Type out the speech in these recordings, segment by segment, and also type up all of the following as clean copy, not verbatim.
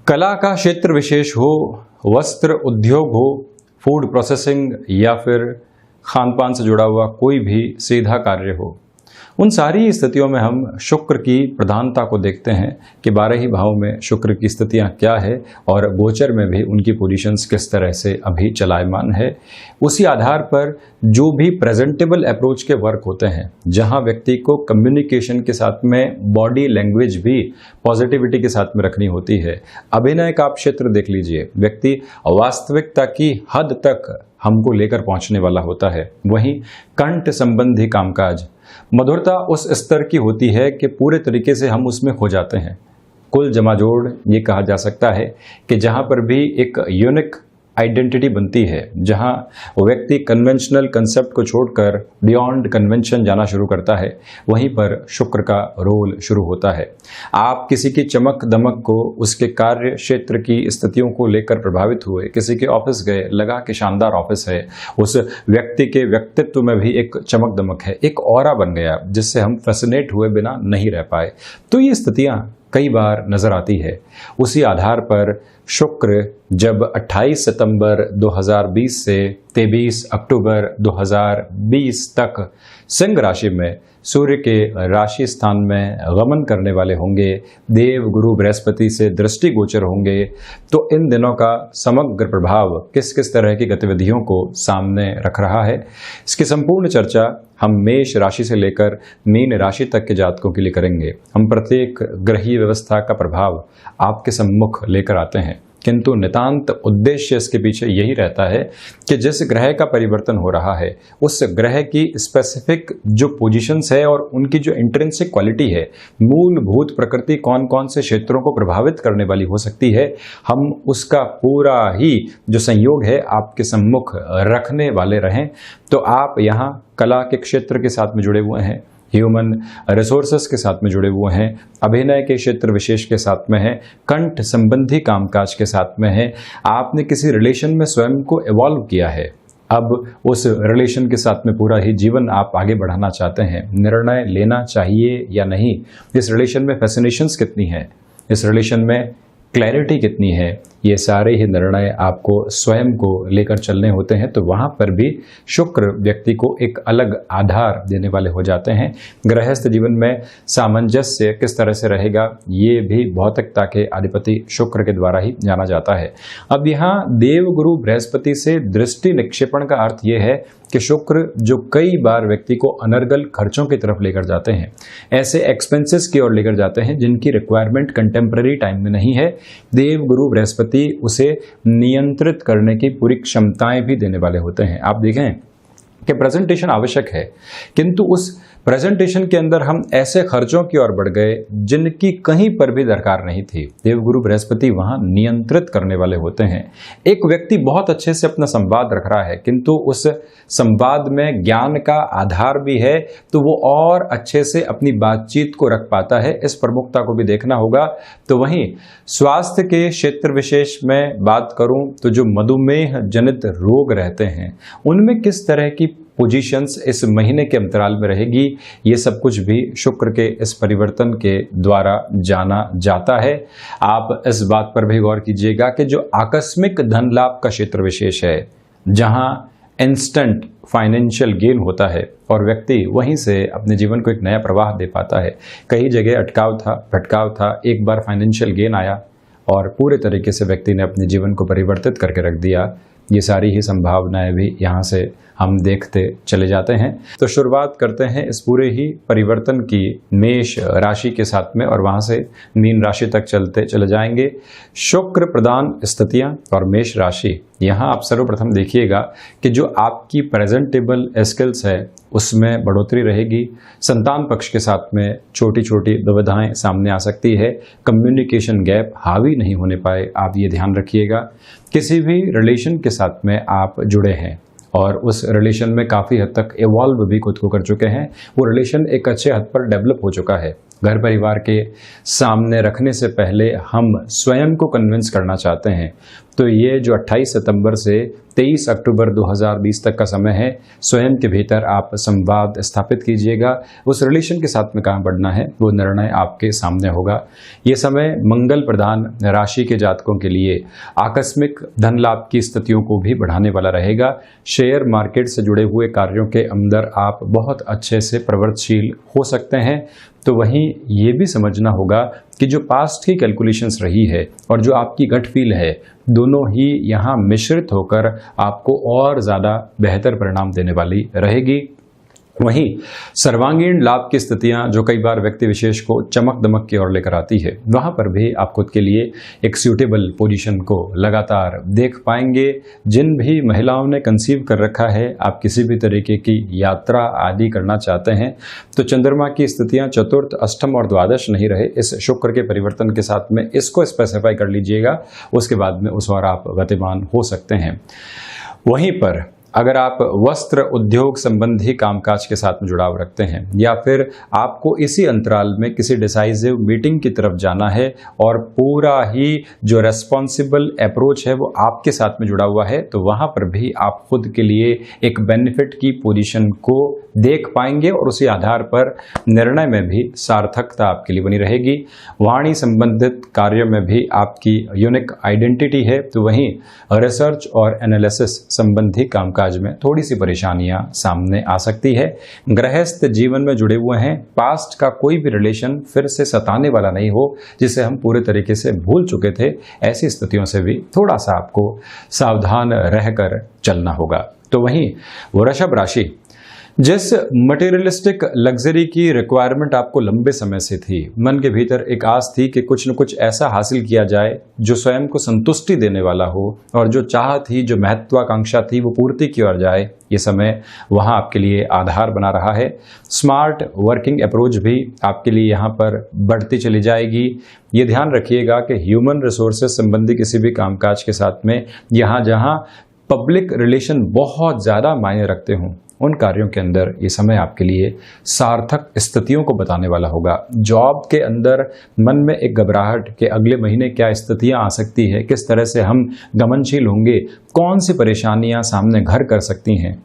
कला का क्षेत्र विशेष हो, वस्त्र उद्योग हो, फूड प्रोसेसिंग या फिर खान पान से जुड़ा हुआ कोई भी सीधा कार्य हो, उन सारी स्थितियों में हम शुक्र की प्रधानता को देखते हैं कि 12 ही भाव में शुक्र की स्थितियां क्या है और गोचर में भी उनकी पोजीशंस किस तरह से अभी चलायमान है। उसी आधार पर जो भी प्रेजेंटेबल अप्रोच के वर्क होते हैं, जहां व्यक्ति को कम्युनिकेशन के साथ में बॉडी लैंग्वेज भी पॉजिटिविटी के साथ में रखनी होती है। अभिनय का आप क्षेत्र देख लीजिए, व्यक्ति वास्तविकता की हद तक हमको लेकर पहुंचने वाला होता है। वहीं कंठ संबंधी कामकाज, मधुरता उस स्तर की होती है कि पूरे तरीके से हम उसमें खो जाते हैं। कुल जमाजोड़ ये कहा जा सकता है कि जहां पर भी एक यूनिक आइडेंटिटी बनती है, जहां व्यक्ति कन्वेंशनल कंसेप्ट को छोड़कर बियॉन्ड कन्वेंशन जाना शुरू करता है, वहीं पर शुक्र का रोल शुरू होता है। आप किसी की चमक दमक को, उसके कार्य क्षेत्र की स्थितियों को लेकर प्रभावित हुए, किसी के ऑफिस गए, लगा कि शानदार ऑफिस है, उस व्यक्ति के व्यक्तित्व में भी एक चमक दमक है, एक ऑरा बन गया जिससे हम फैसिनेट हुए बिना नहीं रह पाए। तो ये स्थितियां कई बार नजर आती है। उसी आधार पर शुक्र जब 28 सितंबर 2020 से 23 अक्टूबर 2020 तक सिंह राशि में सूर्य के राशि स्थान में गमन करने वाले होंगे, देव गुरु बृहस्पति से दृष्टि गोचर होंगे, तो इन दिनों का समग्र प्रभाव किस किस तरह की गतिविधियों को सामने रख रहा है, इसकी संपूर्ण चर्चा हम मेष राशि से लेकर मीन राशि तक के जातकों के लिए करेंगे। हम प्रत्येक ग्रहीय व्यवस्था का प्रभाव आपके सम्मुख लेकर आते हैं, किंतु नितांत उद्देश्य इसके पीछे यही रहता है कि जिस ग्रह का परिवर्तन हो रहा है, उस ग्रह की स्पेसिफिक जो पोजीशंस है और उनकी जो इंट्रिंसिक क्वालिटी है, मूलभूत प्रकृति कौन कौन से क्षेत्रों को प्रभावित करने वाली हो सकती है, हम उसका पूरा ही जो संयोग है आपके सम्मुख रखने वाले रहें। तो आप यहाँ कला के क्षेत्र के साथ में जुड़े हुए हैं, ह्यूमन रिसोर्सेस के साथ में जुड़े हुए हैं, अभिनय के क्षेत्र विशेष के साथ में हैं, कंठ संबंधी कामकाज के साथ में हैं, आपने किसी रिलेशन में स्वयं को इवॉल्व किया है, अब उस रिलेशन के साथ में पूरा ही जीवन आप आगे बढ़ाना चाहते हैं, निर्णय लेना चाहिए या नहीं, इस रिलेशन में फैसिनेशंस कितनी है, इस रिलेशन में क्लैरिटी कितनी है, ये सारे ही निर्णय आपको स्वयं को लेकर चलने होते हैं। तो वहाँ पर भी शुक्र व्यक्ति को एक अलग आधार देने वाले हो जाते हैं। गृहस्थ जीवन में सामंजस्य किस तरह से रहेगा, ये भी भौतिकता के अधिपति शुक्र के द्वारा ही जाना जाता है। अब यहाँ देव गुरु बृहस्पति से दृष्टि निक्षेपण का अर्थ ये है कि शुक्र जो कई बार व्यक्ति को अनर्गल खर्चों की तरफ लेकर जाते हैं, ऐसे एक्सपेंसेस की ओर लेकर जाते हैं जिनकी रिक्वायरमेंट कंटेम्पररी टाइम में नहीं है, देव गुरु बृहस्पति उसे नियंत्रित करने की पूरी क्षमताएं भी देने वाले होते हैं। आप देखें कि प्रेजेंटेशन आवश्यक है, किंतु उस प्रेजेंटेशन के अंदर हम ऐसे खर्चों की ओर बढ़ गए जिनकी कहीं पर भी दरकार नहीं थी। देवगुरु बृहस्पति वहां नियंत्रित करने वाले होते हैं। एक व्यक्ति बहुत अच्छे से अपना संवाद रख रहा है, किंतु उस संवाद में ज्ञान का आधार भी है, तो वो और अच्छे से अपनी बातचीत को रख पाता है। इस प्रमुखता को भी देखना होगा। तो वहीं स्वास्थ्य के क्षेत्र विशेष में बात करूं तो जो मधुमेह जनित रोग रहते हैं, उनमें किस तरह की पोजीशंस इस महीने के अंतराल में रहेगी, ये सब कुछ भी शुक्र के इस परिवर्तन के द्वारा जाना जाता है। आप इस बात पर भी गौर कीजिएगा कि जो आकस्मिक धन लाभ का क्षेत्र विशेष है, जहां इंस्टेंट फाइनेंशियल गेन होता है और व्यक्ति वहीं से अपने जीवन को एक नया प्रवाह दे पाता है। कई जगह अटकाव था, भटकाव था, एक बार फाइनेंशियल गेन आया और पूरे तरीके से व्यक्ति ने अपने जीवन को परिवर्तित करके रख दिया। ये सारी ही संभावनाएं भी यहाँ से हम देखते चले जाते हैं। तो शुरुआत करते हैं इस पूरे ही परिवर्तन की मेष राशि के साथ में और वहाँ से मीन राशि तक चलते चले जाएंगे। शुक्र प्रधान स्थितियाँ और मेष राशि, यहाँ आप सर्वप्रथम देखिएगा कि जो आपकी प्रेजेंटेबल स्किल्स है उसमें बढ़ोतरी रहेगी। संतान पक्ष के साथ में छोटी छोटी दुविधाएं सामने आ सकती है। कम्युनिकेशन गैप हावी नहीं होने पाए, आप ये ध्यान रखिएगा। किसी भी रिलेशन के साथ में आप जुड़े हैं और उस रिलेशन में काफ़ी हद तक इवॉल्व भी खुद को कर चुके हैं, वो रिलेशन एक अच्छे हद पर डेवलप हो चुका है, घर परिवार के सामने रखने से पहले हम स्वयं को कन्विंस करना चाहते हैं, तो ये जो 28 सितंबर से 23 अक्टूबर 2020 तक का समय है, स्वयं के भीतर आप संवाद स्थापित कीजिएगा। उस रिलेशन के साथ में कहाँ बढ़ना है वो निर्णय आपके सामने होगा। ये समय मंगल प्रधान राशि के जातकों के लिए आकस्मिक धन लाभ की स्थितियों को भी बढ़ाने वाला रहेगा। शेयर मार्केट से जुड़े हुए कार्यों के अंदर आप बहुत अच्छे से प्रवृत्तशील हो सकते हैं। तो वहीं ये भी समझना होगा कि जो पास्ट की कैलकुलेशंस रही है और जो आपकी गट फील है, दोनों ही यहाँ मिश्रित होकर आपको और ज़्यादा बेहतर परिणाम देने वाली रहेगी। वहीं सर्वांगीण लाभ की स्थितियां जो कई बार व्यक्ति विशेष को चमक दमक की ओर लेकर आती है, वहां पर भी आप खुद के लिए एक सूटेबल पोजीशन को लगातार देख पाएंगे। जिन भी महिलाओं ने कंसीव कर रखा है, आप किसी भी तरीके की यात्रा आदि करना चाहते हैं, तो चंद्रमा की स्थितियां चतुर्थ, अष्टम और द्वादश नहीं रहे, इस शुक्र के परिवर्तन के साथ में इसको स्पेसिफाई कर लीजिएगा। उसके बाद में उस बार आप गतिमान हो सकते हैं। वहीं पर अगर आप वस्त्र उद्योग संबंधी कामकाज के साथ में जुड़ाव रखते हैं या फिर आपको इसी अंतराल में किसी डिसाइसिव मीटिंग की तरफ जाना है और पूरा ही जो रेस्पॉन्सिबल अप्रोच है वो आपके साथ में जुड़ा हुआ है, तो वहां पर भी आप खुद के लिए एक बेनिफिट की पोजीशन को देख पाएंगे और उसी आधार पर निर्णय में भी सार्थकता आपके लिए बनी रहेगी। वाणी संबंधित कार्यों में भी आपकी यूनिक आइडेंटिटी है, तो वहीं रिसर्च और एनालिसिस संबंधी कामकाज में थोड़ी सी परेशानियां सामने आ सकती है। गृहस्थ जीवन में जुड़े हुए हैं, पास्ट का कोई भी रिलेशन फिर से सताने वाला नहीं हो जिसे हम पूरे तरीके से भूल चुके थे। ऐसी स्थितियों से भी थोड़ा सा आपको सावधान रहकर चलना होगा। तो वहीं वृषभ राशि, जिस मटेरियलिस्टिक लग्जरी की रिक्वायरमेंट आपको लंबे समय से थी, मन के भीतर एक आस थी कि कुछ न कुछ ऐसा हासिल किया जाए जो स्वयं को संतुष्टि देने वाला हो और जो चाह थी, जो महत्वाकांक्षा थी, वो पूर्ति की ओर जाए, ये समय वहाँ आपके लिए आधार बना रहा है। स्मार्ट वर्किंग अप्रोच भी आपके लिए यहाँ पर बढ़ती चली जाएगी। ये ध्यान रखिएगा कि ह्यूमन रिसोर्सेज संबंधी किसी भी कामकाज के साथ में यहाँ जहाँ पब्लिक रिलेशन बहुत ज़्यादा मायने रखते हों, उन कार्यों के अंदर ये समय आपके लिए सार्थक स्थितियों को बताने वाला होगा। जॉब के अंदर मन में एक घबराहट कि अगले महीने क्या स्थितियां आ सकती है, किस तरह से हम गमनशील होंगे, कौन सी परेशानियां सामने घर कर सकती हैं,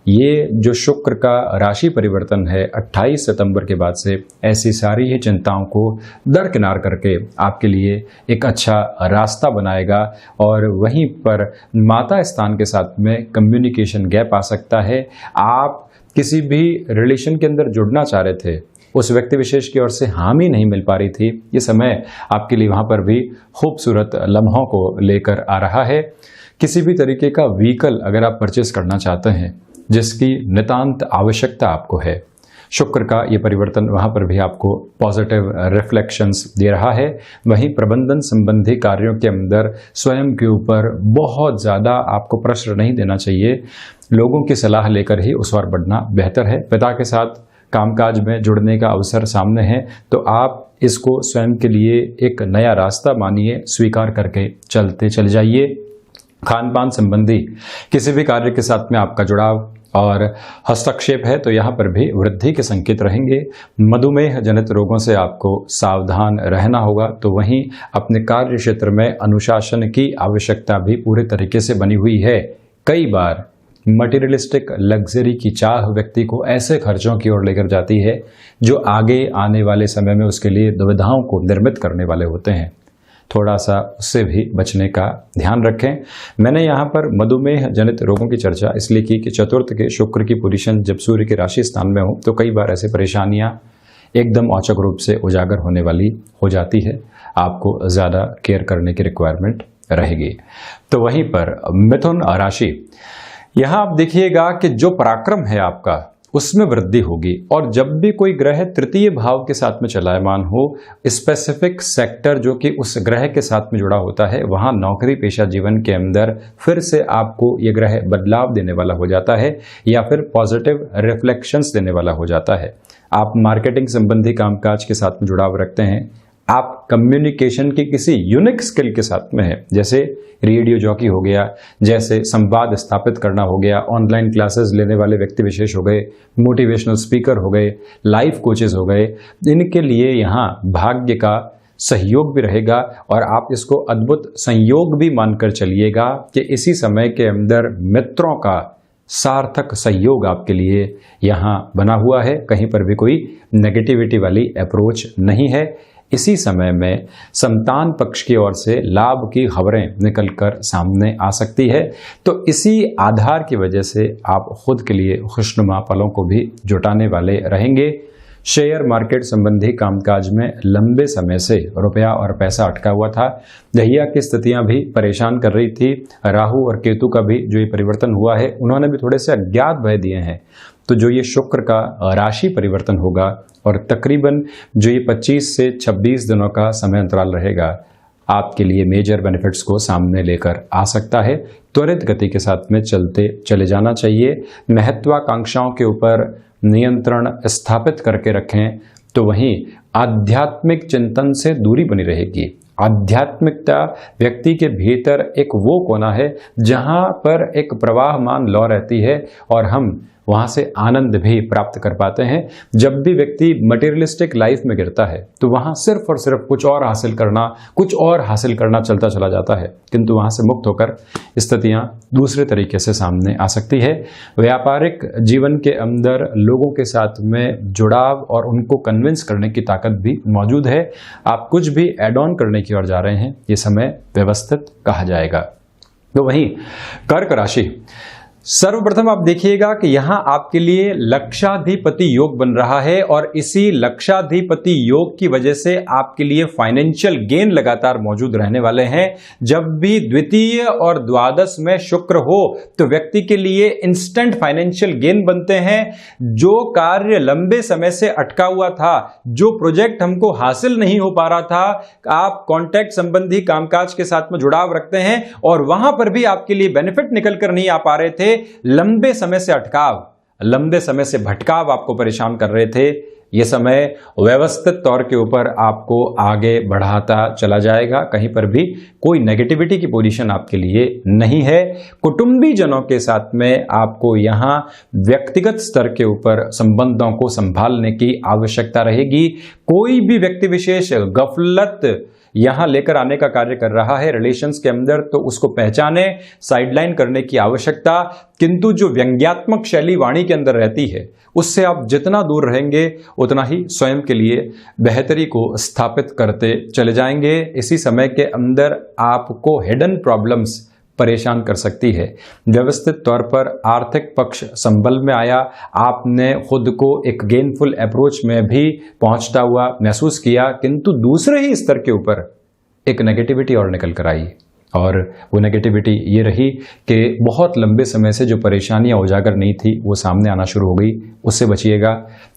ये जो शुक्र का राशि परिवर्तन है 28 सितंबर के बाद से, ऐसी सारी ही चिंताओं को दरकिनार करके आपके लिए एक अच्छा रास्ता बनाएगा। और वहीं पर माता स्थान के साथ में कम्युनिकेशन गैप आ सकता है। आप किसी भी रिलेशन के अंदर जुड़ना चाह रहे थे, उस व्यक्ति विशेष की ओर से हामी नहीं मिल पा रही थी, ये समय आपके लिए वहाँ पर भी खूबसूरत लम्हों को लेकर आ रहा है। किसी भी तरीके का व्हीकल अगर आप परचेस करना चाहते हैं जिसकी नितांत आवश्यकता आपको है, शुक्र का ये परिवर्तन वहाँ पर भी आपको पॉजिटिव रिफ्लेक्शंस दे रहा है। वहीं प्रबंधन संबंधी कार्यों के अंदर स्वयं के ऊपर बहुत ज़्यादा आपको प्रेशर नहीं देना चाहिए, लोगों की सलाह लेकर ही उस ओर बढ़ना बेहतर है। पिता के साथ कामकाज में जुड़ने का अवसर सामने है, तो आप इसको स्वयं के लिए एक नया रास्ता मानिए, स्वीकार करके चलते चले जाइए। खान पान संबंधी किसी भी कार्य के साथ में आपका जुड़ाव और हस्तक्षेप है, तो यहाँ पर भी वृद्धि के संकेत रहेंगे। मधुमेह जनित रोगों से आपको सावधान रहना होगा। तो वहीं अपने कार्य क्षेत्र में अनुशासन की आवश्यकता भी पूरे तरीके से बनी हुई है। कई बार मटेरियलिस्टिक लग्जरी की चाह व्यक्ति को ऐसे खर्चों की ओर लेकर जाती है जो आगे आने वाले समय में उसके लिए दुविधाओं को निर्मित करने वाले होते हैं। थोड़ा सा उससे भी बचने का ध्यान रखें। मैंने यहाँ पर मधुमेह जनित रोगों की चर्चा इसलिए की कि चतुर्थ के शुक्र की पोजीशन जब सूर्य के राशि स्थान में हो, तो कई बार ऐसी परेशानियाँ एकदम औचक रूप से उजागर होने वाली हो जाती है। आपको ज़्यादा केयर करने की रिक्वायरमेंट रहेगी। तो वहीं पर मिथुन राशि, यहाँ आप देखिएगा कि जो पराक्रम है आपका उसमें वृद्धि होगी। और जब भी कोई ग्रह तृतीय भाव के साथ में चलायमान हो, स्पेसिफिक सेक्टर जो कि उस ग्रह के साथ में जुड़ा होता है, वहाँ नौकरी पेशा जीवन के अंदर फिर से आपको ये ग्रह बदलाव देने वाला हो जाता है या फिर पॉजिटिव रिफ्लेक्शंस देने वाला हो जाता है। आप मार्केटिंग संबंधी कामकाज के साथ में जुड़ाव रखते हैं, आप कम्युनिकेशन की किसी यूनिक स्किल के साथ में है, जैसे रेडियो जॉकी हो गया, जैसे संवाद स्थापित करना हो गया, ऑनलाइन क्लासेस लेने वाले व्यक्ति विशेष हो गए, मोटिवेशनल स्पीकर हो गए, लाइफ कोचेस हो गए, इनके लिए यहाँ भाग्य का सहयोग भी रहेगा और आप इसको अद्भुत संयोग भी मानकर चलिएगा कि इसी समय के अंदर मित्रों का सार्थक सहयोग आपके लिए यहाँ बना हुआ है। कहीं पर भी कोई नेगेटिविटी वाली अप्रोच नहीं है। इसी समय में संतान पक्ष की ओर से लाभ की खबरें निकलकर सामने आ सकती है, तो इसी आधार की वजह से आप खुद के लिए खुशनुमा पलों को भी जुटाने वाले रहेंगे। शेयर मार्केट संबंधी कामकाज में लंबे समय से रुपया और पैसा अटका हुआ था। दहिया की स्थितियां भी परेशान कर रही थी। राहु और केतु का भी जो ये परिवर्तन हुआ है, उन्होंने भी थोड़े से अज्ञात भय दिए हैं। तो जो ये शुक्र का राशि परिवर्तन होगा और तकरीबन जो ये 25 से 26 दिनों का समय अंतराल रहेगा, आपके लिए मेजर बेनिफिट्स को सामने लेकर आ सकता है। त्वरित गति के साथ में चलते चले जाना चाहिए। महत्वाकांक्षाओं के ऊपर नियंत्रण स्थापित करके रखें, तो वहीं आध्यात्मिक चिंतन से दूरी बनी रहेगी। आध्यात्मिकता व्यक्ति के भीतर एक वो कोना है जहां पर एक प्रवाहमान लौ रहती है और हम वहां से आनंद भी प्राप्त कर पाते हैं। जब भी व्यक्ति मटेरियलिस्टिक लाइफ में गिरता है तो वहां सिर्फ और सिर्फ कुछ और हासिल करना चलता चला जाता है, किंतु वहां से मुक्त होकर स्थितियां दूसरे तरीके से सामने आ सकती है। व्यापारिक जीवन के अंदर लोगों के साथ में जुड़ाव और उनको कन्विंस करने की ताकत भी मौजूद है। आप कुछ भी एड ऑन करने की ओर जा रहे हैं, ये समय व्यवस्थित कहा जाएगा। तो वहीं कर्क राशि, सर्वप्रथम आप देखिएगा कि यहां आपके लिए लक्षाधिपति योग बन रहा है और इसी लक्षाधिपति योग की वजह से आपके लिए फाइनेंशियल गेन लगातार मौजूद रहने वाले हैं। जब भी द्वितीय और द्वादश में शुक्र हो तो व्यक्ति के लिए इंस्टेंट फाइनेंशियल गेन बनते हैं। जो कार्य लंबे समय से अटका हुआ था, जो प्रोजेक्ट हमको हासिल नहीं हो पा रहा था, आप कॉन्टैक्ट संबंधी कामकाज के साथ में जुड़ाव रखते हैं और वहां पर भी आपके लिए बेनिफिट निकल कर नहीं आ पा रहे थे। लंबे समय से अटकाव, लंबे समय से भटकाव आपको परेशान कर रहे थे। यह समय व्यवस्थित तौर के ऊपर आपको आगे बढ़ाता चला जाएगा। कहीं पर भी कोई नेगेटिविटी की पोजीशन आपके लिए नहीं है। कुटुंबी जनों के साथ में आपको यहां व्यक्तिगत स्तर के ऊपर संबंधों को संभालने की आवश्यकता रहेगी। कोई भी व्यक्ति विशेष गफलत यहां लेकर आने का कार्य कर रहा है रिलेशंस के अंदर, तो उसको पहचाने, साइडलाइन करने की आवश्यकता। किंतु जो व्यंग्यात्मक शैली वाणी के अंदर रहती है, उससे आप जितना दूर रहेंगे उतना ही स्वयं के लिए बेहतरी को स्थापित करते चले जाएंगे। इसी समय के अंदर आपको हिडन प्रॉब्लम्स परेशान कर सकती है। व्यवस्थित तौर पर आर्थिक पक्ष संबल में आया, आपने खुद को एक गेनफुल अप्रोच में भी पहुंचता हुआ महसूस किया, किंतु दूसरे ही स्तर के ऊपर एक नेगेटिविटी और निकल कर आई और वो नेगेटिविटी ये रही कि बहुत लंबे समय से जो परेशानियां उजागर नहीं थी वो सामने आना शुरू हो गई। उससे बचिएगा।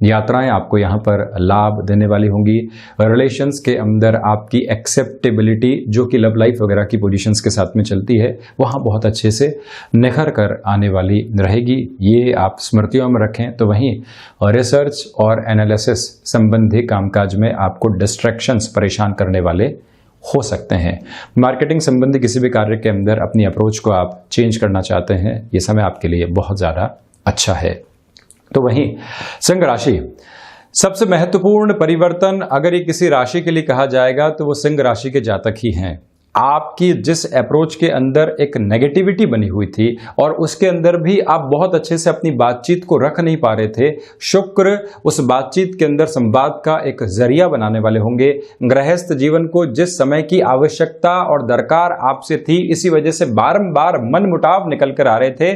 यात्राएं आपको यहाँ पर लाभ देने वाली होंगी। रिलेशंस के अंदर आपकी एक्सेप्टेबिलिटी जो कि लव लाइफ वगैरह की पोजीशंस के साथ में चलती है, वहाँ बहुत अच्छे से निखर कर आने वाली रहेगी। ये आप स्मृतियों में रखें। तो वहीं रिसर्च और एनालिसिस संबंधी कामकाज में आपको डिस्ट्रैक्शंस परेशान करने वाले हो सकते हैं। मार्केटिंग संबंधी किसी भी कार्य के अंदर अपनी अप्रोच को आप चेंज करना चाहते हैं, ये समय आपके लिए बहुत ज़्यादा अच्छा है। तो वहीं सिंह राशि, सबसे महत्वपूर्ण परिवर्तन अगर ये किसी राशि के लिए कहा जाएगा तो वो सिंह राशि के जातक ही हैं। आपकी जिस अप्रोच के अंदर एक नेगेटिविटी बनी हुई थी और उसके अंदर भी आप बहुत अच्छे से अपनी बातचीत को रख नहीं पा रहे थे, शुक्र उस बातचीत के अंदर संवाद का एक जरिया बनाने वाले होंगे। गृहस्थ जीवन को जिस समय की आवश्यकता और दरकार आपसे थी, इसी वजह से बारंबार मनमुटाव निकल कर आ रहे थे,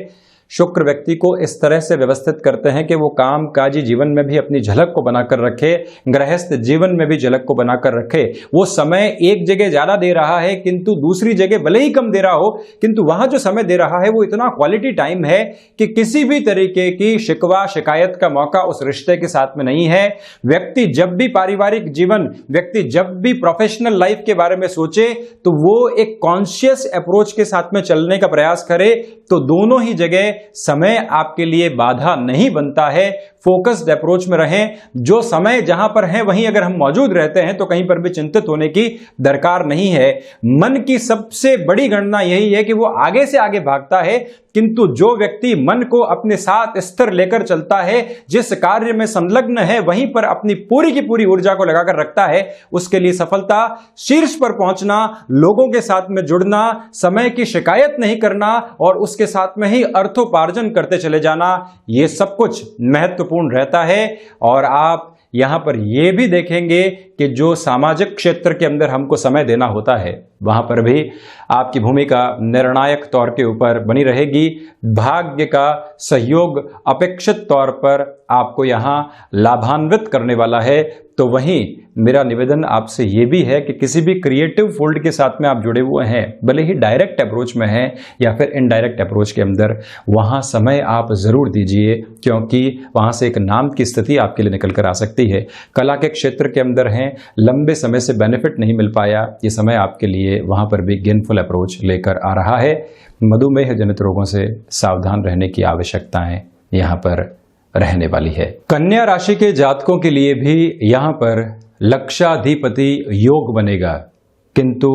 शुक्र व्यक्ति को इस तरह से व्यवस्थित करते हैं कि वो काम काजी जीवन में भी अपनी झलक को बनाकर रखे, गृहस्थ जीवन में भी झलक को बनाकर रखे। वो समय एक जगह ज्यादा दे रहा है किंतु दूसरी जगह भले ही कम दे रहा हो, किंतु वहां जो समय दे रहा है वो इतना क्वालिटी टाइम है कि किसी भी तरीके की शिकवा शिकायत का मौका उस रिश्ते के साथ में नहीं है। व्यक्ति जब भी पारिवारिक जीवन, व्यक्ति जब भी प्रोफेशनल लाइफ के बारे में सोचे तो वो एक कॉन्शियस अप्रोच के साथ में चलने का प्रयास करे, तो दोनों ही जगह समय आपके लिए बाधा नहीं बनता है। फोकस्ड अप्रोच में रहें। जो समय जहां पर है वहीं अगर हम मौजूद रहते हैं तो कहीं पर भी चिंतित होने की दरकार नहीं है। मन की सबसे बड़ी गणना यही है कि वो आगे से आगे भागता है, किंतु जो व्यक्ति मन को अपने साथ स्थिर लेकर चलता है, जिस कार्य में संलग्न है वहीं पर अपनी पूरी की पूरी ऊर्जा को लगाकर रखता है, उसके लिए सफलता, शीर्ष पर पहुंचना, लोगों के साथ में जुड़ना, समय की शिकायत नहीं करना और उसके साथ में ही अर्थोपार्जन करते चले जाना, ये सब कुछ महत्वपूर्ण रहता है। और आप यहां पर यह भी देखेंगे कि जो सामाजिक क्षेत्र के अंदर हमको समय देना होता है वहां पर भी आपकी भूमिका निर्णायक तौर के ऊपर बनी रहेगी। भाग्य का सहयोग अपेक्षित तौर पर आपको यहां लाभान्वित करने वाला है। तो वहीं मेरा निवेदन आपसे यह भी है कि किसी भी क्रिएटिव फील्ड के साथ में आप जुड़े हुए हैं, भले ही डायरेक्ट अप्रोच में हैं या फिर इनडायरेक्ट अप्रोच के अंदर, वहां समय आप जरूर दीजिए, क्योंकि वहां से एक नाम की स्थिति आपके लिए निकल कर आ सकती है। कला के क्षेत्र के अंदर हैं, लंबे समय से बेनिफिट नहीं मिल पाया, ये समय आपके लिए वहां पर भी गेनफुल अप्रोच लेकर आ रहा है। मधुमेह जनित रोगों से सावधान रहने की आवश्यकताएं यहां पर रहने वाली है। कन्या राशि के जातकों के लिए भी यहां पर लक्षाधिपति योग बनेगा, किंतु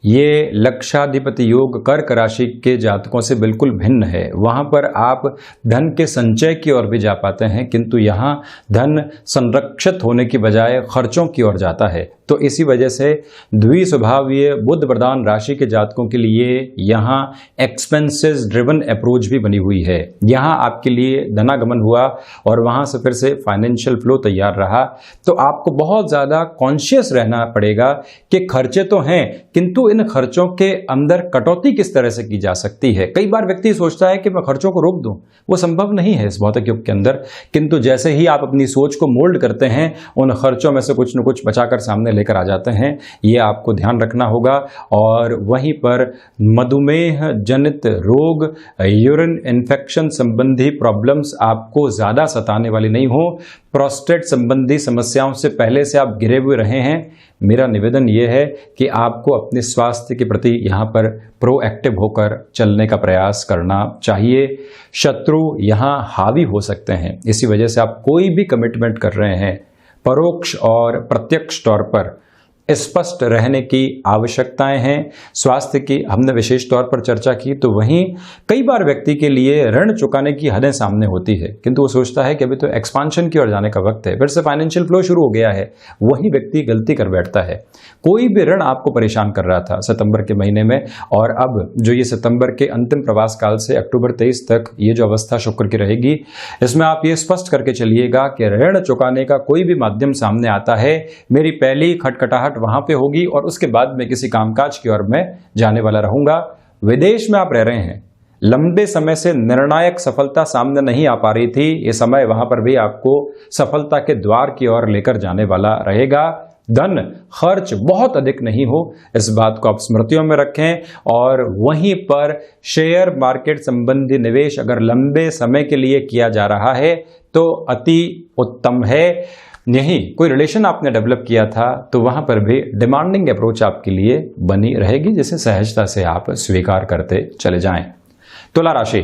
ये लक्षाधिपति योग कर्क राशि के जातकों से बिल्कुल भिन्न है। वहां पर आप धन के संचय की ओर भी जा पाते हैं, किंतु यहां धन संरक्षित होने की बजाय खर्चों की ओर जाता है। तो इसी वजह से द्विस्वभावीय बुध प्रधान राशि के जातकों के लिए यहां एक्सपेंसेस ड्रिवन अप्रोच भी बनी हुई है। यहां आपके लिए धनागमन हुआ और वहां से फिर से फाइनेंशियल फ्लो तैयार रहा। तो आपको बहुत ज्यादा कॉन्शियस रहना पड़ेगा कि खर्चे तो हैं, किंतु इन खर्चों के अंदर कटौती किस तरह से की जा सकती है। कई बार व्यक्ति सोचता है कि मैं खर्चों को रोक दूं, वो संभव नहीं है इस भौतिक युग के अंदर। किंतु जैसे ही आप अपनी सोच को मोल्ड करते हैं, उन खर्चों में से कुछ न कुछ बचाकर सामने लेकर आ जाते हैं। ये आपको ध्यान रखना होगा। और वहीं पर मधुमेह जनित रोग, यूरिन इन्फेक्शन संबंधी प्रॉब्लम्स आपको ज्यादा सताने वाली नहीं हो। प्रोस्टेट संबंधी समस्याओं से पहले से आप घिरे हुए रहे हैं। मेरा निवेदन यह है कि आपको अपने स्वास्थ्य के प्रति यहां पर प्रोएक्टिव होकर चलने का प्रयास करना चाहिए। शत्रु यहां हावी हो सकते हैं, इसी वजह से आप कोई भी कमिटमेंट कर रहे हैं, परोक्ष और प्रत्यक्ष तौर पर स्पष्ट रहने की आवश्यकताएं हैं। स्वास्थ्य की हमने विशेष तौर पर चर्चा की, तो वहीं कई बार व्यक्ति के लिए ऋण चुकाने की हदें सामने होती है, किंतु वो सोचता है कि अभी तो एक्सपांशन की ओर जाने का वक्त है, फिर से फाइनेंशियल फ्लो शुरू हो गया है। वही व्यक्ति गलती कर बैठता है। कोई भी ऋण आपको परेशान कर रहा था सितंबर के महीने में, और अब जो ये सितंबर के अंतिम प्रवास काल से अक्टूबर 23 तक ये जो अवस्था शुक्र की रहेगी, इसमें आप ये स्पष्ट करके चलिएगा कि ऋण चुकाने का कोई भी माध्यम सामने आता है, मेरी पहली खटखटाहट वहां पे होगी और उसके बाद में किसी कामकाज की ओर मैं जाने वाला रहूंगा। विदेश में आप रह रहे हैं, लंबे समय से निर्णायक सफलता सामने नहीं आ पा रही थी, ये समय वहां पर भी आपको सफलता के द्वार की ओर लेकर जाने वाला रहेगा। धन खर्च बहुत अधिक नहीं हो, इस बात को आप स्मृतियों में रखें। और वहीं पर शेयर मार्केट संबंधी निवेश अगर लंबे समय के लिए किया जा रहा है तो अति उत्तम है। यही कोई रिलेशन आपने डेवलप किया था तो वहां पर भी डिमांडिंग अप्रोच आपके लिए बनी रहेगी, जिसे सहजता से आप स्वीकार करते चले जाएं। तुला राशि,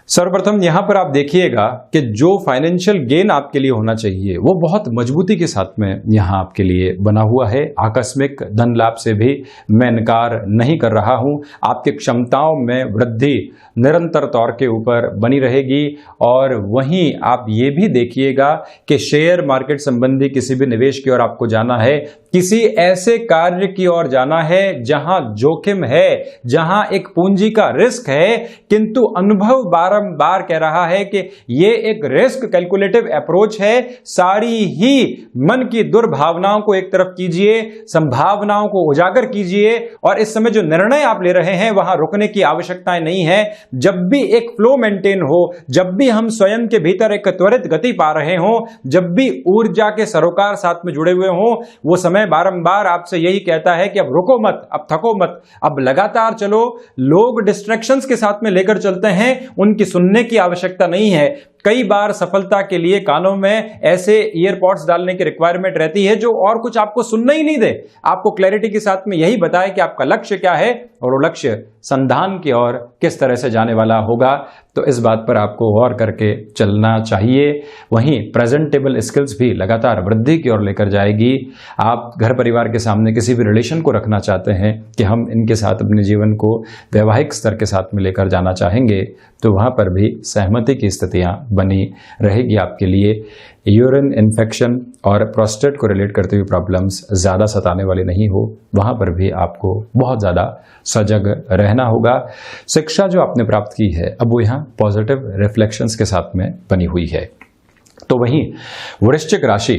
सर्वप्रथम यहां पर आप देखिएगा कि जो फाइनेंशियल गेन आपके लिए होना चाहिए वो बहुत मजबूती के साथ में यहां आपके लिए बना हुआ है। आकस्मिक धन लाभ से भी मैं इनकार नहीं कर रहा हूं। आपकी क्षमताओं में वृद्धि निरंतर तौर के ऊपर बनी रहेगी। और वहीं आप ये भी देखिएगा कि शेयर मार्केट संबंधी किसी भी निवेश की ओर आपको जाना है, किसी ऐसे कार्य की ओर जाना है जहां जोखिम है, जहां एक पूंजी का रिस्क है, किंतु अनुभव बारंबार कह रहा है कि यह एक रिस्क कैलकुलेटिव अप्रोच है। सारी ही मन की दुर्भावनाओं को एक तरफ कीजिए, संभावनाओं को उजागर कीजिए, और इस समय जो निर्णय आप ले रहे हैं वहां रुकने की आवश्यकताएं नहीं है। जब भी एक फ्लो मेंटेन हो, जब भी हम स्वयं के भीतर एक त्वरित गति पा रहे हो, जब भी ऊर्जा के सरोकार साथ में जुड़े हुए हो, वो समय बारंबार आपसे यही कहता है कि अब रुको मत, अब थको मत, अब लगातार चलो। लोग डिस्ट्रैक्शंस के साथ में लेकर चलते हैं, उनकी सुनने की आवश्यकता नहीं है। कई बार सफलता के लिए कानों में ऐसे ईयरपॉड्स डालने की रिक्वायरमेंट रहती है जो और कुछ आपको सुनना ही नहीं दे, आपको क्लैरिटी के साथ में यही बताए कि आपका लक्ष्य क्या है और वो लक्ष्य संधान की ओर किस तरह से जाने वाला होगा। तो इस बात पर आपको गौर करके चलना चाहिए। वहीं प्रेजेंटेबल स्किल्स भी लगातार वृद्धि की ओर लेकर जाएगी। आप घर परिवार के सामने किसी भी रिलेशन को रखना चाहते हैं कि हम इनके साथ अपने जीवन को वैवाहिक स्तर के साथ में लेकर जाना चाहेंगे, तो वहां पर भी सहमति की स्थितियां बनी रहेगी आपके लिए। यूरिन इन्फेक्शन और प्रोस्टेट को रिलेट करते हुए प्रॉब्लम्स ज़्यादा सताने वाली नहीं हो, वहां पर भी आपको बहुत ज़्यादा सजग रहना होगा। शिक्षा जो आपने प्राप्त की है अब वो यहाँ पॉजिटिव रिफ्लेक्शंस के साथ में बनी हुई है। तो वहीं वृश्चिक राशि,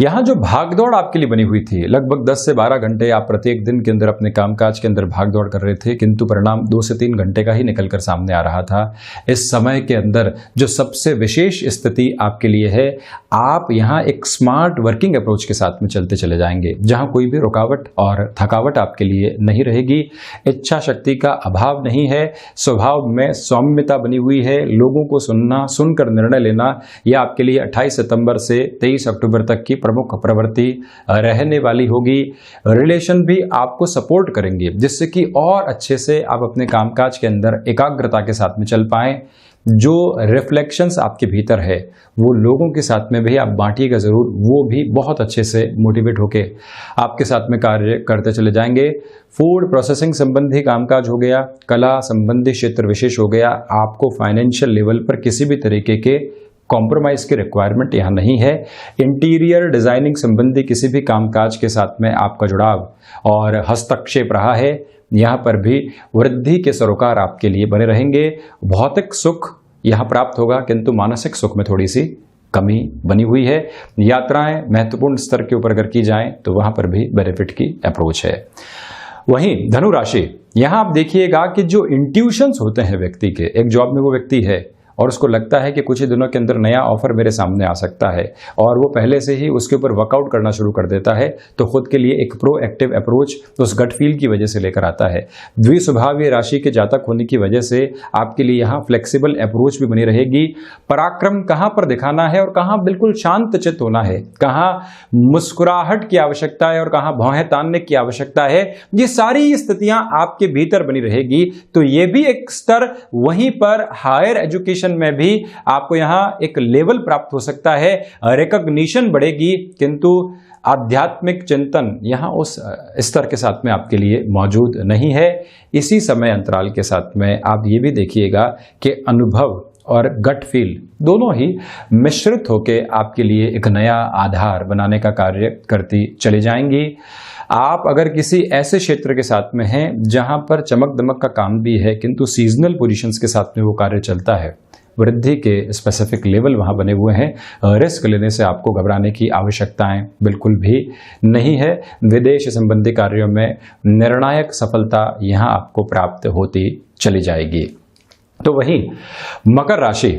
यहाँ जो भागदौड़ आपके लिए बनी हुई थी, लगभग 10 से 12 घंटे आप प्रत्येक दिन के अंदर अपने कामकाज के अंदर भागदौड़ कर रहे थे, किंतु परिणाम 2 से 3 घंटे का ही निकलकर सामने आ रहा था। इस समय के अंदर जो सबसे विशेष स्थिति आपके लिए है, आप यहाँ एक स्मार्ट वर्किंग अप्रोच के साथ में चलते चले जाएंगे, जहाँ कोई भी रुकावट और थकावट आपके लिए नहीं रहेगी। इच्छा शक्ति का अभाव नहीं है, स्वभाव में सौम्यता बनी हुई है। लोगों को सुनकर निर्णय लेना यह आपके लिए 28 सितंबर से 23 अक्टूबर तक की प्रमुख प्रवृत्ति रहने वाली होगी। रिलेशन भी आपको सपोर्ट करेंगे, जिससे कि और अच्छे से आप अपने कामकाज के अंदर एकाग्रता के साथ में चल पाएं। जो रिफ्लेक्शंस आपके भीतर है वो लोगों के साथ में भी आप बांटिएगा ज़रूर, वो भी बहुत अच्छे से मोटिवेट होके आपके साथ में कार्य करते चले जाएंगे। फूड प्रोसेसिंग संबंधी कामकाज हो गया, कला संबंधी क्षेत्र विशेष हो गया। आपको फाइनेंशियल लेवल पर किसी भी तरीके के कॉम्प्रोमाइज की रिक्वायरमेंट यहाँ नहीं है। इंटीरियर डिजाइनिंग संबंधी किसी भी कामकाज के साथ में आपका जुड़ाव और हस्तक्षेप रहा है, यहाँ पर भी वृद्धि के सरोकार आपके लिए बने रहेंगे। भौतिक सुख यहाँ प्राप्त होगा, किंतु मानसिक सुख में थोड़ी सी कमी बनी हुई है। यात्राएं महत्वपूर्ण स्तर के ऊपर अगर की जाएं तो वहां पर भी बेनिफिट की अप्रोच है। वहीं धनु राशि, यहाँ आप देखिएगा कि जो इंट्यूशंस होते हैं व्यक्ति के, एक जॉब में वो व्यक्ति है और उसको लगता है कि कुछ ही दिनों के अंदर नया ऑफर मेरे सामने आ सकता है, और वो पहले से ही उसके ऊपर वर्कआउट करना शुरू कर देता है, तो खुद के लिए एक प्रोएक्टिव अप्रोच उस गट फील की वजह से लेकर आता है। द्विस्वभावीय राशि के जातक होने की वजह से आपके लिए यहाँ फ्लेक्सिबल अप्रोच भी बनी रहेगी। पराक्रम कहाँ पर दिखाना है और कहाँ बिल्कुल शांत चित्त होना है, कहाँ मुस्कुराहट की आवश्यकता है और कहाँ भौहें तानने की आवश्यकता है, ये सारी स्थितियां आपके भीतर बनी रहेगी। तो ये भी एक स्तर, वहीं पर हायर एजुकेशन में भी आपको यहां एक लेवल प्राप्त हो सकता है, रिकॉग्निशन बढ़ेगी, किंतु आध्यात्मिक चिंतन यहां उस स्तर के साथ में आपके लिए मौजूद नहीं है। इसी समय अंतराल के साथ में आप ये भी देखिएगा कि अनुभव और गट फील दोनों ही मिश्रित होकर आपके लिए एक नया आधार बनाने का कार्य करती चली जाएंगी। आप अगर किसी ऐसे क्षेत्र के साथ में हैं जहां पर चमक दमक का काम भी है, किंतु सीजनल पोजीशंस के साथ में वो कार्य चलता है, वृद्धि के स्पेसिफिक लेवल वहां बने हुए हैं, रिस्क लेने से आपको घबराने की आवश्यकताएं बिल्कुल भी नहीं है। विदेश संबंधी कार्यों में निर्णायक सफलता यहां आपको प्राप्त होती चली जाएगी। तो वहीं मकर राशि,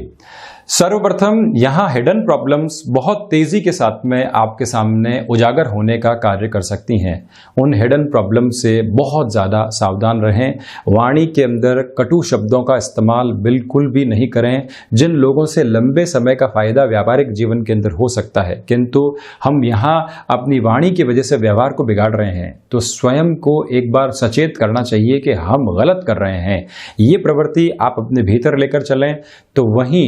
सर्वप्रथम यहाँ हिडन प्रॉब्लम्स बहुत तेजी के साथ में आपके सामने उजागर होने का कार्य कर सकती हैं। उन हिडन प्रॉब्लम से बहुत ज़्यादा सावधान रहें। वाणी के अंदर कटु शब्दों का इस्तेमाल बिल्कुल भी नहीं करें। जिन लोगों से लंबे समय का फायदा व्यापारिक जीवन के अंदर हो सकता है, किंतु हम यहाँ अपनी वाणी की वजह से व्यवहार को बिगाड़ रहे हैं, तो स्वयं को एक बार सचेत करना चाहिए कि हम गलत कर रहे हैं। ये प्रवृत्ति आप अपने भीतर लेकर चलें। तो वहीं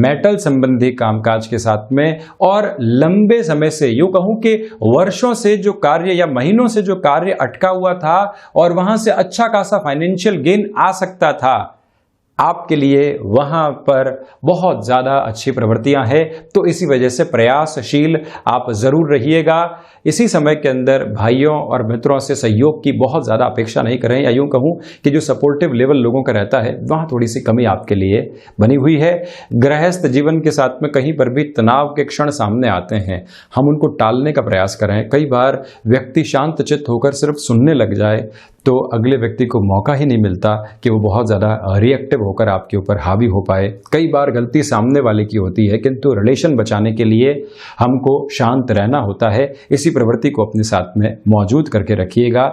मेटल संबंधी कामकाज के साथ में और लंबे समय से, यूं कहूं कि वर्षों से जो कार्य या महीनों से जो कार्य अटका हुआ था और वहां से अच्छा खासा फाइनेंशियल गेन आ सकता था, आपके लिए वहां पर बहुत ज्यादा अच्छी प्रवृत्तियां हैं। तो इसी वजह से प्रयासशील आप जरूर रहिएगा। इसी समय के अंदर भाइयों और मित्रों से सहयोग की बहुत ज्यादा अपेक्षा नहीं करें, या यूं कहूं कि जो सपोर्टिव लेवल लोगों का रहता है वहां थोड़ी सी कमी आपके लिए बनी हुई है। गृहस्थ जीवन के साथ में कहीं पर भी तनाव के क्षण सामने आते हैं, हम उनको टालने का प्रयास करें। कई बार व्यक्ति शांत चित्त होकर सिर्फ सुनने लग जाए तो अगले व्यक्ति को मौका ही नहीं मिलता कि वो बहुत ज़्यादा रिएक्टिव होकर आपके ऊपर हावी हो पाए। कई बार गलती सामने वाले की होती है, किंतु रिलेशन बचाने के लिए हमको शांत रहना होता है। इसी प्रवृत्ति को अपने साथ में मौजूद करके रखिएगा।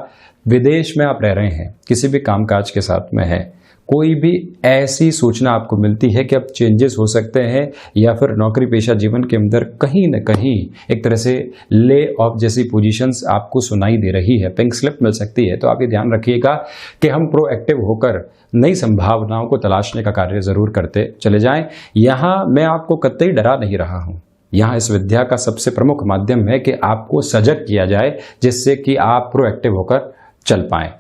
विदेश में आप रह रहे हैं, किसी भी कामकाज के साथ में है, कोई भी ऐसी सूचना आपको मिलती है कि अब चेंजेस हो सकते हैं या फिर नौकरी पेशा जीवन के अंदर कहीं न कहीं एक तरह से ले ऑफ जैसी पोजीशंस आपको सुनाई दे रही है, पिंक स्लिप मिल सकती है, तो आप ये ध्यान रखिएगा कि हम प्रोएक्टिव होकर नई संभावनाओं को तलाशने का कार्य जरूर करते चले जाएं। यहाँ मैं आपको कतई डरा नहीं रहा हूँ। यहाँ इस विद्या का सबसे प्रमुख माध्यम है कि आपको सजग किया जाए, जिससे कि आप प्रोएक्टिव होकर चल पाएं।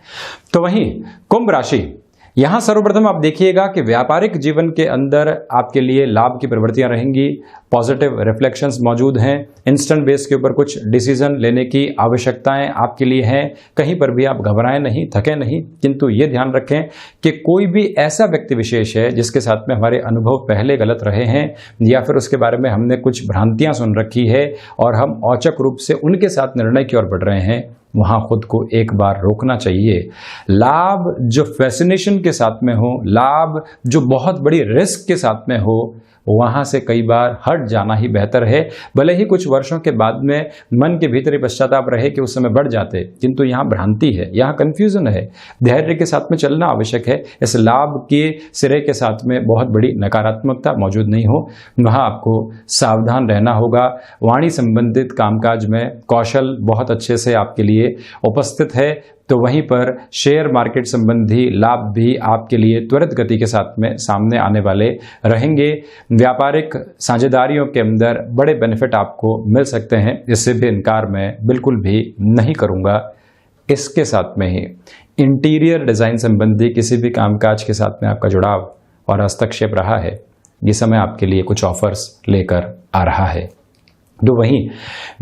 तो वहीं कुंभ राशि, यहाँ सर्वप्रथम आप देखिएगा कि व्यापारिक जीवन के अंदर आपके लिए लाभ की प्रवृत्तियां रहेंगी, पॉजिटिव रिफ्लेक्शंस मौजूद हैं, इंस्टेंट बेस के ऊपर कुछ डिसीजन लेने की आवश्यकताएं आपके लिए हैं। कहीं पर भी आप घबराएं नहीं, थकें नहीं, किंतु ये ध्यान रखें कि कोई भी ऐसा व्यक्ति विशेष है जिसके साथ में हमारे अनुभव पहले गलत रहे हैं या फिर उसके बारे में हमने कुछ भ्रांतियां सुन रखी है और हम औचक रूप से उनके साथ निर्णय की ओर बढ़ रहे हैं, वहां खुद को एक बार रोकना चाहिए। लाभ जो फैसिनेशन के साथ में हो, लाभ जो बहुत बड़ी रिस्क के साथ में हो, वहां से कई बार हट जाना ही बेहतर है। भले ही कुछ वर्षों के बाद में मन के भीतर पश्चाताप रहे कि उस समय बढ़ जाते, किंतु यहाँ भ्रांति है, यहाँ कंफ्यूजन है। धैर्य के साथ में चलना आवश्यक है। इस लाभ के सिरे के साथ में बहुत बड़ी नकारात्मकता मौजूद नहीं हो, वहाँ आपको सावधान रहना होगा। वाणी संबंधित कामकाज में कौशल बहुत अच्छे से आपके लिए उपस्थित है, तो वहीं पर शेयर मार्केट संबंधी लाभ भी आपके लिए त्वरित गति के साथ में सामने आने वाले रहेंगे। व्यापारिक साझेदारियों के अंदर बड़े बेनिफिट आपको मिल सकते हैं, इससे भी इनकार मैं बिल्कुल भी नहीं करूंगा। इसके साथ में ही इंटीरियर डिज़ाइन संबंधी किसी भी कामकाज के साथ में आपका जुड़ाव और हस्तक्षेप रहा है, ये समय आपके लिए कुछ ऑफर्स लेकर आ रहा है। तो वहीं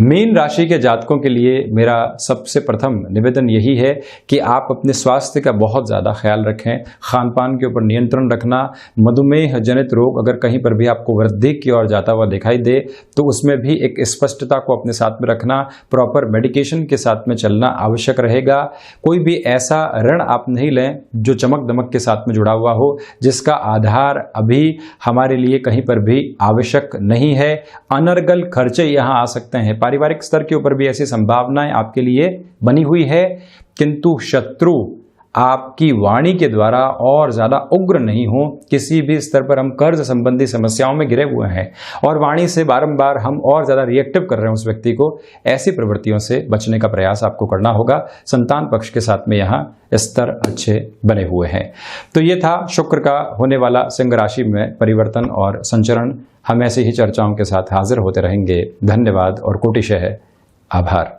मीन राशि के जातकों के लिए मेरा सबसे प्रथम निवेदन यही है कि आप अपने स्वास्थ्य का बहुत ज़्यादा ख्याल रखें, खान पान के ऊपर नियंत्रण रखना। मधुमेह जनित रोग अगर कहीं पर भी आपको वृद्धि की ओर जाता हुआ दिखाई दे तो उसमें भी एक स्पष्टता को अपने साथ में रखना, प्रॉपर मेडिकेशन के साथ में चलना आवश्यक रहेगा। कोई भी ऐसा ऋण आप नहीं लें जो चमक दमक के साथ में जुड़ा हुआ हो, जिसका आधार अभी हमारे लिए कहीं पर भी आवश्यक नहीं है। अनर्गल खर्चे यहाँ आ सकते हैं। पारिवारिक स्तर के ऊपर भी ऐसी संभावनाएं आपके लिए बनी हुई है, किंतु शत्रु आपकी वाणी के द्वारा और ज्यादा उग्र नहीं हो। किसी भी स्तर पर हम कर्ज संबंधी समस्याओं में घिरे हुए हैं और वाणी से बारंबार हम और ज्यादा रिएक्टिव कर रहे हैं उस व्यक्ति को, ऐसी प्रवृत्तियों से बचने का प्रयास आपको करना होगा। संतान पक्ष के साथ में यहाँ स्तर अच्छे बने हुए हैं। तो ये था शुक्र का होने वाला सिंह राशि में परिवर्तन और संचरण। हम ऐसी ही चर्चाओं के साथ हाजिर होते रहेंगे। धन्यवाद और कोटिशः आभार।